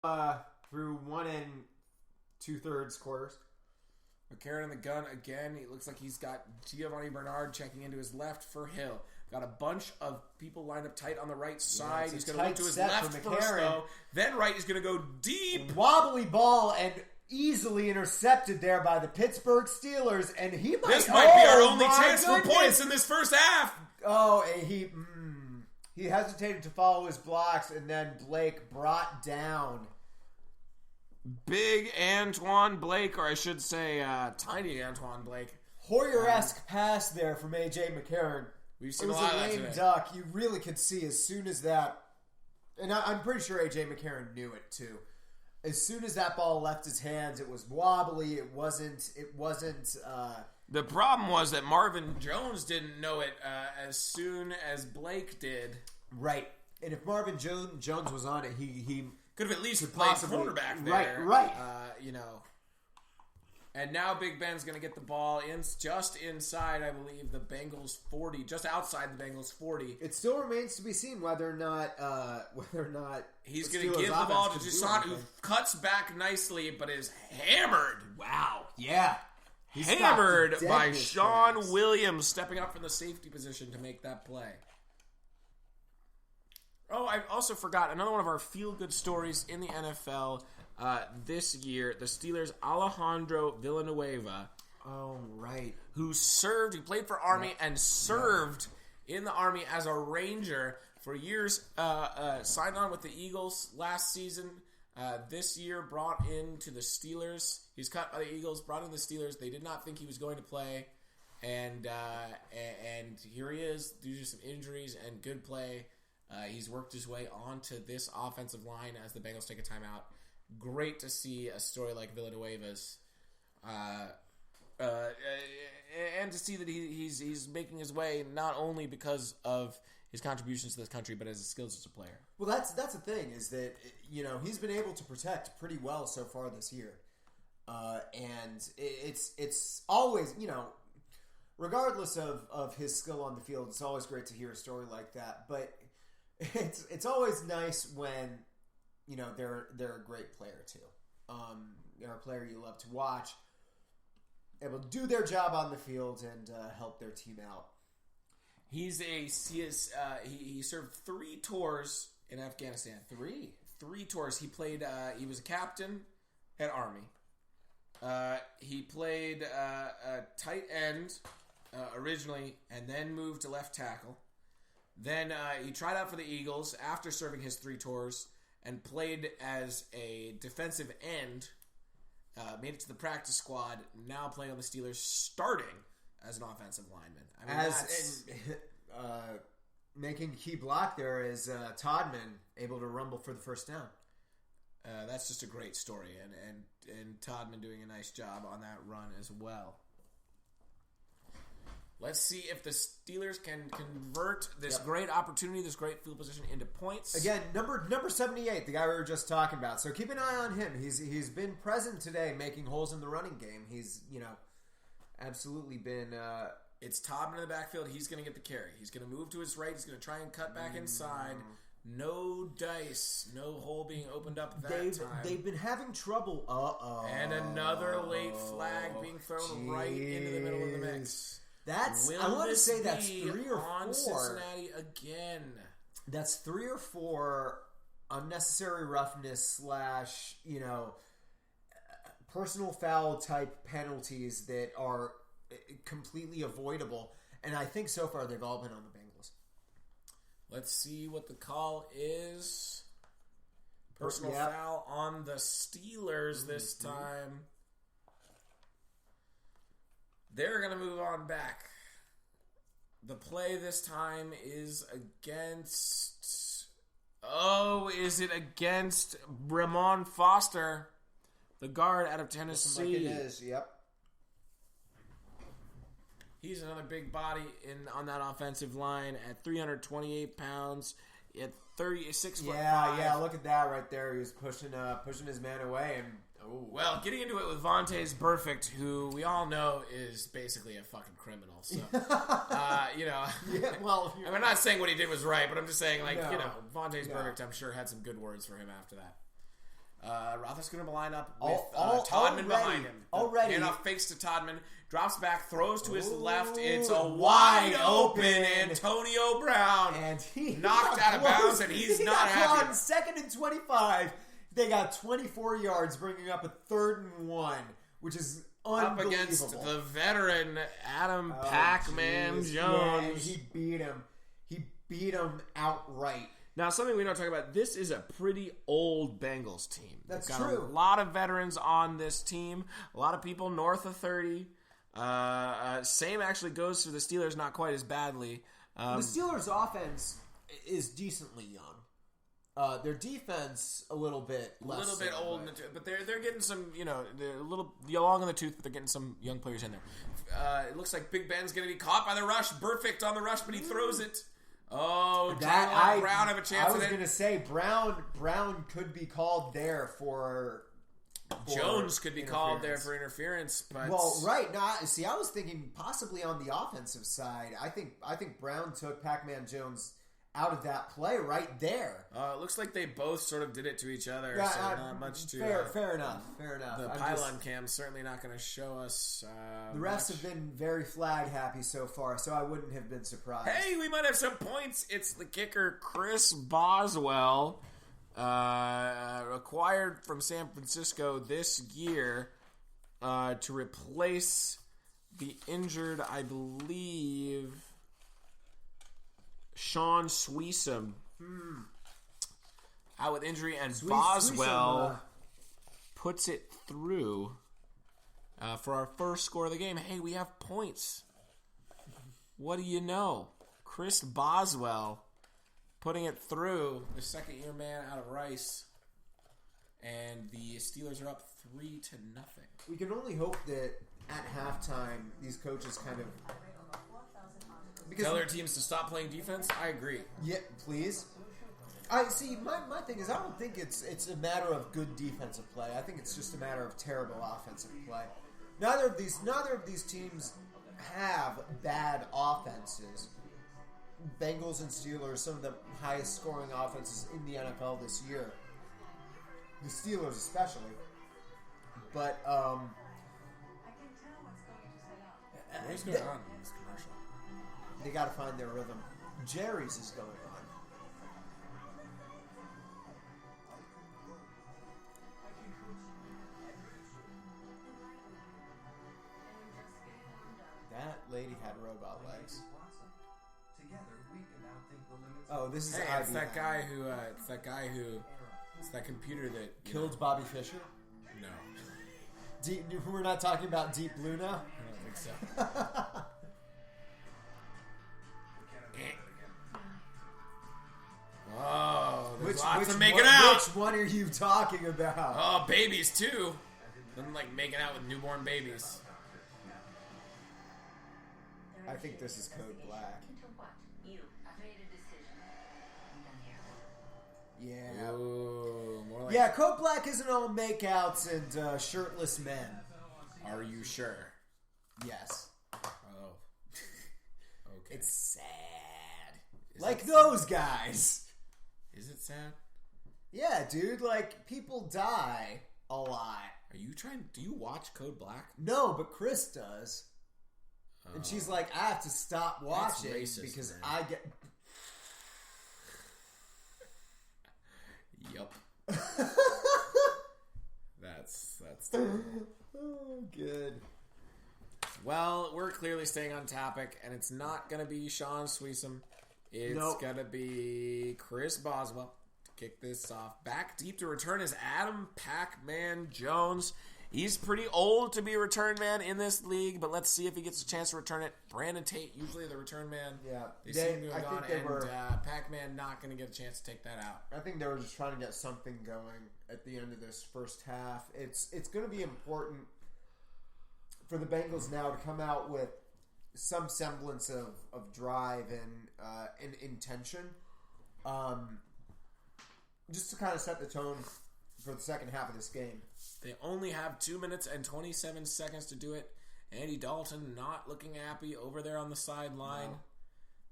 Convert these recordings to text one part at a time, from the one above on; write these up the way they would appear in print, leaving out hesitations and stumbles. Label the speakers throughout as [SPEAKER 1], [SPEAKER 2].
[SPEAKER 1] through 1 2/3 quarters.
[SPEAKER 2] McCarron in the gun again. It looks like he's got Giovanni Bernard checking into his left for Hill. Got a bunch of people lined up tight on the right side. He's going to look to his left first, though. Then right, he's going to go deep.
[SPEAKER 1] Wobbly ball and easily intercepted there by the Pittsburgh Steelers. And
[SPEAKER 2] This might be our only chance
[SPEAKER 1] for
[SPEAKER 2] points in this first half.
[SPEAKER 1] Oh, he hesitated to follow his blocks, and then Blake brought down
[SPEAKER 2] Big Antoine Blake, or I should say tiny Antoine Blake.
[SPEAKER 1] Hoyer-esque pass there from A.J. McCarron.
[SPEAKER 2] We've seen
[SPEAKER 1] it was
[SPEAKER 2] a lot
[SPEAKER 1] a
[SPEAKER 2] of that
[SPEAKER 1] lame
[SPEAKER 2] today.
[SPEAKER 1] duck. You really could see as soon as that, and I'm pretty sure A.J. McCarron knew it too. As soon as that ball left his hands, it was wobbly. It wasn't.
[SPEAKER 2] The problem was that Marvin Jones didn't know it as soon as Blake did.
[SPEAKER 1] Right. And if Marvin Jones was on it, he
[SPEAKER 2] could have at least played quarterback there.
[SPEAKER 1] Right.
[SPEAKER 2] And now Big Ben's going to get the ball just inside, I believe, the Bengals 40, just outside the Bengals 40.
[SPEAKER 1] It still remains to be seen whether or not
[SPEAKER 2] he's going to give the ball to Jasson, who cuts back nicely, but is hammered.
[SPEAKER 1] Wow. Yeah.
[SPEAKER 2] He's hammered by Sean Williams, stepping up from the safety position to make that play. Oh, I also forgot another one of our feel-good stories in the NFL this year. The Steelers' Alejandro Villanueva.
[SPEAKER 1] Oh, right.
[SPEAKER 2] Who played for Army and served in the Army as a Ranger for years. Signed on with the Eagles last season. This year brought into the Steelers. He's cut by the Eagles, brought in the Steelers. They did not think he was going to play. And here he is due to some injuries and good play. He's worked his way onto this offensive line as the Bengals take a timeout. Great to see a story like Villanueva's, and to see that he's making his way not only because of his contributions to this country, but as his skills as a player.
[SPEAKER 1] Well, that's the thing is that he's been able to protect pretty well so far this year, and it's always regardless of his skill on the field, it's always great to hear a story like that, but. It's always nice when they're a great player too. They're a player you love to watch, able to do their job on the field and help their team out.
[SPEAKER 2] He served 3 tours in Afghanistan. Three tours. He played. He was a captain at Army. He played a tight end originally, and then moved to left tackle. Then he tried out for the Eagles after serving his 3 tours and played as a defensive end. Made it to the practice squad. Now playing on the Steelers, starting as an offensive lineman.
[SPEAKER 1] Making key block there is Todman able to rumble for the first down.
[SPEAKER 2] That's just a great story, and Todman doing a nice job on that run as well. Let's see if the Steelers can convert this great opportunity, this great field position into points.
[SPEAKER 1] Again, number 78, the guy we were just talking about. So keep an eye on him. He's been present today, making holes in the running game. He's absolutely been.
[SPEAKER 2] It's Todman in the backfield. He's going to get the carry. He's going to move to his right. He's going to try and cut back inside. No dice. No hole being opened up that time.
[SPEAKER 1] They've been having trouble.
[SPEAKER 2] And another late flag being thrown right into the middle of the mix.
[SPEAKER 1] I want to say that's 3 or 4.
[SPEAKER 2] On Cincinnati again.
[SPEAKER 1] That's 3 or 4 unnecessary roughness / personal foul type penalties that are completely avoidable. And I think so far they've all been on the Bengals.
[SPEAKER 2] Let's see what the call is. Personal foul on the Steelers this time. They're going to move on back. The play this time is against... is it against Ramon Foster, the guard out of Tennessee?
[SPEAKER 1] Looks like it is, yep.
[SPEAKER 2] He's another big body on that offensive line at 328 pounds, at 36 foot 5.
[SPEAKER 1] Yeah, look at that right there. He was pushing his man away and...
[SPEAKER 2] Well, getting into it with Vontaze Burfict, who we all know is basically a fucking criminal. So, I'm not saying what he did was right, but I'm just saying, Vontaze Burfict, I'm sure, had some good words for him after that. Roethlisberger will line up with Todman behind him.
[SPEAKER 1] Already.
[SPEAKER 2] Handoff fakes to Todman. Drops back, throws to his left. It's a wide open Antonio Brown.
[SPEAKER 1] And he
[SPEAKER 2] knocked out of bounds, and he's not happy.
[SPEAKER 1] On 2nd and 25. They got 24 yards, bringing up a 3rd and 1, which is unbelievable.
[SPEAKER 2] Up against the veteran Adam Pac-Man Jones.
[SPEAKER 1] Yeah, he beat him. He beat him outright.
[SPEAKER 2] Now, something we don't talk about, this is a pretty old Bengals team.
[SPEAKER 1] That's
[SPEAKER 2] They've got
[SPEAKER 1] true.
[SPEAKER 2] A lot of veterans on this team. A lot of people north of 30. Same actually goes for the Steelers, not quite as badly.
[SPEAKER 1] The Steelers' offense is decently young. Their defense a little bit less.
[SPEAKER 2] A little bit old, but they're getting some, they're a little long in the tooth, but they're getting some young players in there. It looks like Big Ben's going to be caught by the rush. Perfect on the rush, but he throws it. Oh, Brown have a chance.
[SPEAKER 1] I was going to say Brown could be called there for
[SPEAKER 2] Jones could be called there for interference, but
[SPEAKER 1] right now, see, I was thinking possibly on the offensive side. I think Brown took Pac-Man Jones out of that play right there.
[SPEAKER 2] It looks like they both sort of did it to each other, so not much to...
[SPEAKER 1] Fair enough.
[SPEAKER 2] The pylon cam's certainly not going to show us
[SPEAKER 1] the rest have been very flag happy so far, so I wouldn't have been surprised.
[SPEAKER 2] Hey, we might have some points. It's the kicker, Chris Boswell, acquired from San Francisco this year to replace the injured, I believe... Sean Sweesum out with injury, and Boswell puts it through for our first score of the game. Hey, we have points. What do you know? Chris Boswell putting it through, the second-year man out of Rice, and the Steelers are up 3-0.
[SPEAKER 1] We can only hope that at halftime these coaches kind of...
[SPEAKER 2] Tell their teams to stop playing defense? I agree.
[SPEAKER 1] Yeah, please. I see. My thing is, I don't think it's a matter of good defensive play. I think it's just a matter of terrible offensive play. Neither of these teams have bad offenses. Bengals and Steelers, some of the highest scoring offenses in the NFL this year. The Steelers especially. But
[SPEAKER 2] what's going on in this commercial?
[SPEAKER 1] They got to find their rhythm. Jerry's is going on. That lady had robot legs. Oh, this is
[SPEAKER 2] it's that guy who. It's that computer that
[SPEAKER 1] killed Bobby Fischer.
[SPEAKER 2] No.
[SPEAKER 1] We're not talking about Deep Blue now.
[SPEAKER 2] I don't think so. Oh, there's lots of making out.
[SPEAKER 1] Which one are you talking about?
[SPEAKER 2] Oh, babies too. Them like making out with newborn babies.
[SPEAKER 1] I think this is Code Black. Yeah.
[SPEAKER 2] Ooh, more like...
[SPEAKER 1] Yeah, Code Black isn't all makeouts and shirtless men.
[SPEAKER 2] Are you sure?
[SPEAKER 1] Yes.
[SPEAKER 2] Oh. Okay.
[SPEAKER 1] It's sad. Like those guys.
[SPEAKER 2] Is it sad?
[SPEAKER 1] Yeah, dude. Like, people die a lot.
[SPEAKER 2] Are you trying... Do you watch Code Black?
[SPEAKER 1] No, but Chris does. And she's like, I have to stop watching because man. I get...
[SPEAKER 2] Yup. That's
[SPEAKER 1] oh, good.
[SPEAKER 2] Well, we're clearly staying on topic, and it's not going to be Sean Sweesum. It's going to be Chris Boswell to kick this off. Back deep to return is Adam Pac-Man Jones. He's pretty old to be a return man in this league, but let's see if he gets a chance to return it. Brandon Tate, usually the return man.
[SPEAKER 1] Yeah.
[SPEAKER 2] They seem to have gone, and Pac-Man not going to get a chance to take that out.
[SPEAKER 1] I think they were just trying to get something going at the end of this first half. It's going to be important for the Bengals now to come out with some semblance of drive and intention, just to kind of set the tone for the second half of this game.
[SPEAKER 2] They only have 2 minutes and 27 seconds to do it. Andy Dalton not looking happy over there on the sideline.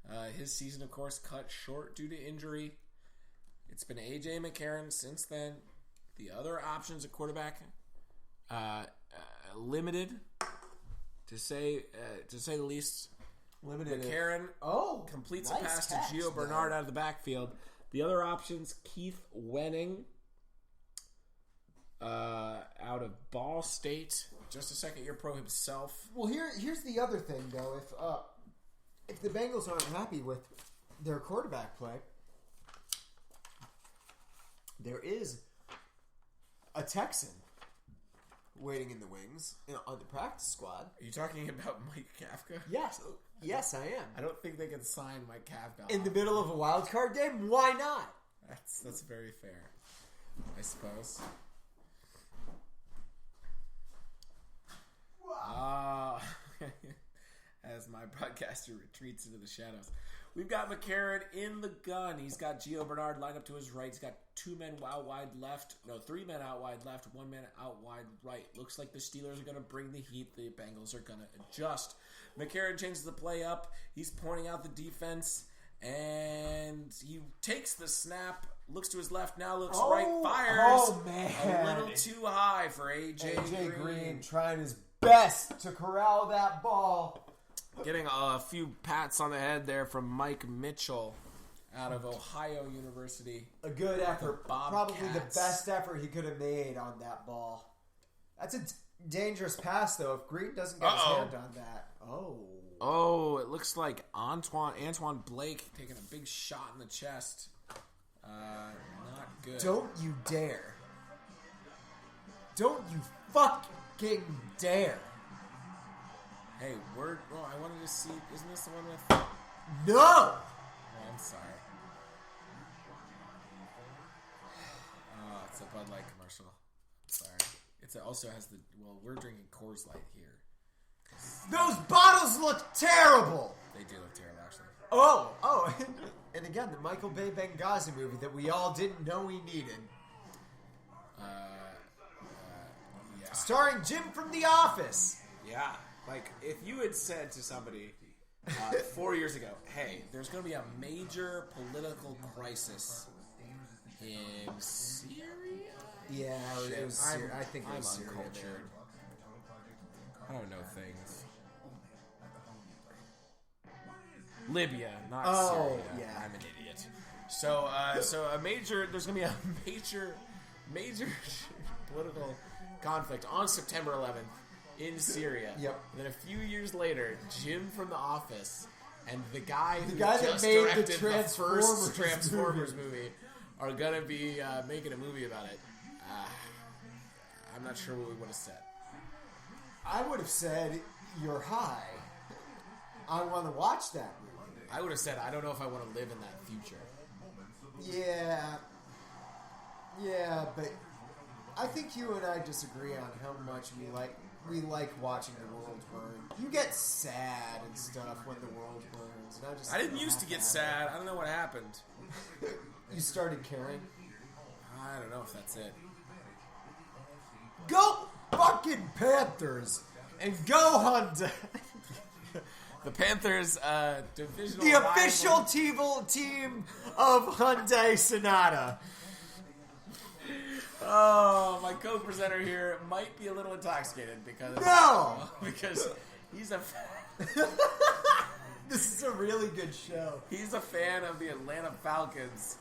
[SPEAKER 2] No. His season, of course, cut short due to injury. It's been A.J. McCarron since then. The other options at quarterback, limited, to say the least.
[SPEAKER 1] Limited.
[SPEAKER 2] McCarron completes a pass to Gio Bernard out of the backfield. The other options, Keith Wenning out of Ball State, just a second-year pro himself.
[SPEAKER 1] Well, here's the other thing, though. If the Bengals aren't happy with their quarterback play, there is a Texan waiting in the wings on the practice squad.
[SPEAKER 2] Are you talking about Mike Kafka?
[SPEAKER 1] Yes, I am.
[SPEAKER 2] I don't think they can sign Mike Kafka
[SPEAKER 1] in the middle of a wild card game. Why not?
[SPEAKER 2] That's very fair, I suppose. As my broadcaster retreats into the shadows. We've got McCarron in the gun. He's got Gio Bernard lined up to his right. He's got 3 men out wide left, 1 man out wide right. Looks like the Steelers are going to bring the heat. The Bengals are going to adjust. McCarron changes the play up. He's pointing out the defense, and he takes the snap, looks to his left, now looks right, fires.
[SPEAKER 1] Oh, man.
[SPEAKER 2] A little too high for A.J.
[SPEAKER 1] Green trying his best to corral that ball.
[SPEAKER 2] Getting a few pats on the head there from Mike Mitchell out of Ohio University.
[SPEAKER 1] A good effort. Probably the best effort he could have made on that ball. That's a dangerous pass, though, if Green doesn't get his hand on that. Oh,
[SPEAKER 2] it looks like Antoine Blake taking a big shot in the chest. Not good.
[SPEAKER 1] Don't you dare. Don't you fucking dare.
[SPEAKER 2] Hey, I wanted to see. Isn't this the one with?
[SPEAKER 1] No!
[SPEAKER 2] Oh, I'm sorry. Oh, it's a Bud Light commercial. Sorry. It also has we're drinking Coors Light here.
[SPEAKER 1] Those bottles look terrible!
[SPEAKER 2] They do look terrible, actually.
[SPEAKER 1] Oh. And again, the Michael Bay Benghazi movie that we all didn't know we needed.
[SPEAKER 2] Yeah.
[SPEAKER 1] Starring Jim from The Office.
[SPEAKER 2] Yeah. Like, if you had said to somebody 4 years ago, hey, there's going to be a major political crisis in Syria?
[SPEAKER 1] Yeah, it was Syria. I think it was Syria.
[SPEAKER 2] Uncultured. I don't know things. Libya, not Syria.
[SPEAKER 1] Yeah.
[SPEAKER 2] I'm an idiot. So there's going to be a major political conflict on September 11th. In Syria.
[SPEAKER 1] Yep.
[SPEAKER 2] And then a few years later, Jim from The Office and the guy who
[SPEAKER 1] that
[SPEAKER 2] just
[SPEAKER 1] made
[SPEAKER 2] directed
[SPEAKER 1] the
[SPEAKER 2] first Transformers movie are going to be making a movie about it. I'm not sure what we would have said.
[SPEAKER 1] I would have said, you're high. I want to watch that movie.
[SPEAKER 2] I would have said, I don't know if I want to live in that future.
[SPEAKER 1] Yeah, but I think you and I disagree on how much we like watching the world burn. You get sad and stuff when the world burns. And
[SPEAKER 2] I didn't used to get sad. I don't know what happened.
[SPEAKER 1] You started caring?
[SPEAKER 2] I don't know if that's it.
[SPEAKER 1] Go fucking Panthers! And go Honda!
[SPEAKER 2] The Panthers, divisional
[SPEAKER 1] the
[SPEAKER 2] rival.
[SPEAKER 1] official team of Hyundai Sonata.
[SPEAKER 2] Oh, my co-presenter here might be a little intoxicated because he's a
[SPEAKER 1] This is a really good show.
[SPEAKER 2] He's a fan of the Atlanta Falcons.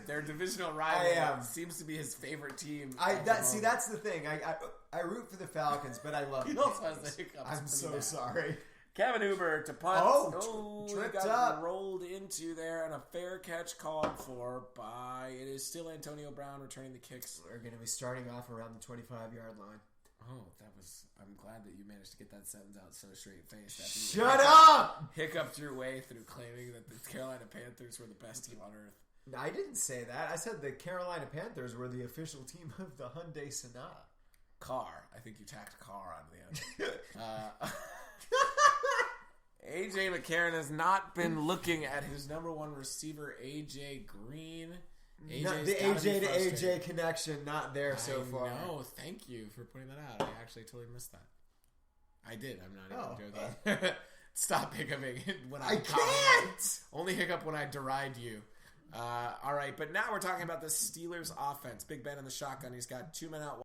[SPEAKER 2] Their divisional rival seems to be his favorite team.
[SPEAKER 1] That's the thing. I root for the Falcons, but I love.
[SPEAKER 2] He also has the hiccups.
[SPEAKER 1] I'm so sorry.
[SPEAKER 2] Kevin Huber to punt.
[SPEAKER 1] Tripped
[SPEAKER 2] got
[SPEAKER 1] up.
[SPEAKER 2] Rolled into there, and a fair catch called for by. It is still Antonio Brown returning the kicks.
[SPEAKER 1] We're going to be starting off around the 25-yard line.
[SPEAKER 2] Oh, I'm glad that you managed to get that sentence out so straight-faced.
[SPEAKER 1] Shut up!
[SPEAKER 2] Hiccuped your way through claiming that the Carolina Panthers were the best team on earth.
[SPEAKER 1] I didn't say that. I said the Carolina Panthers were the official team of the Hyundai Sonata.
[SPEAKER 2] Car. I think you tacked car onto the end. A.J. McCarron has not been looking at his number one receiver, A.J. Green.
[SPEAKER 1] The AJ to AJ connection not there so far.
[SPEAKER 2] No, thank you for pointing that out. I actually totally missed that. I did. I'm not even joking. Stop hiccuping when I
[SPEAKER 1] can't!
[SPEAKER 2] Only hiccup when I deride you. All right, but now we're talking about the Steelers offense. Big Ben in the shotgun. He's got 2 men out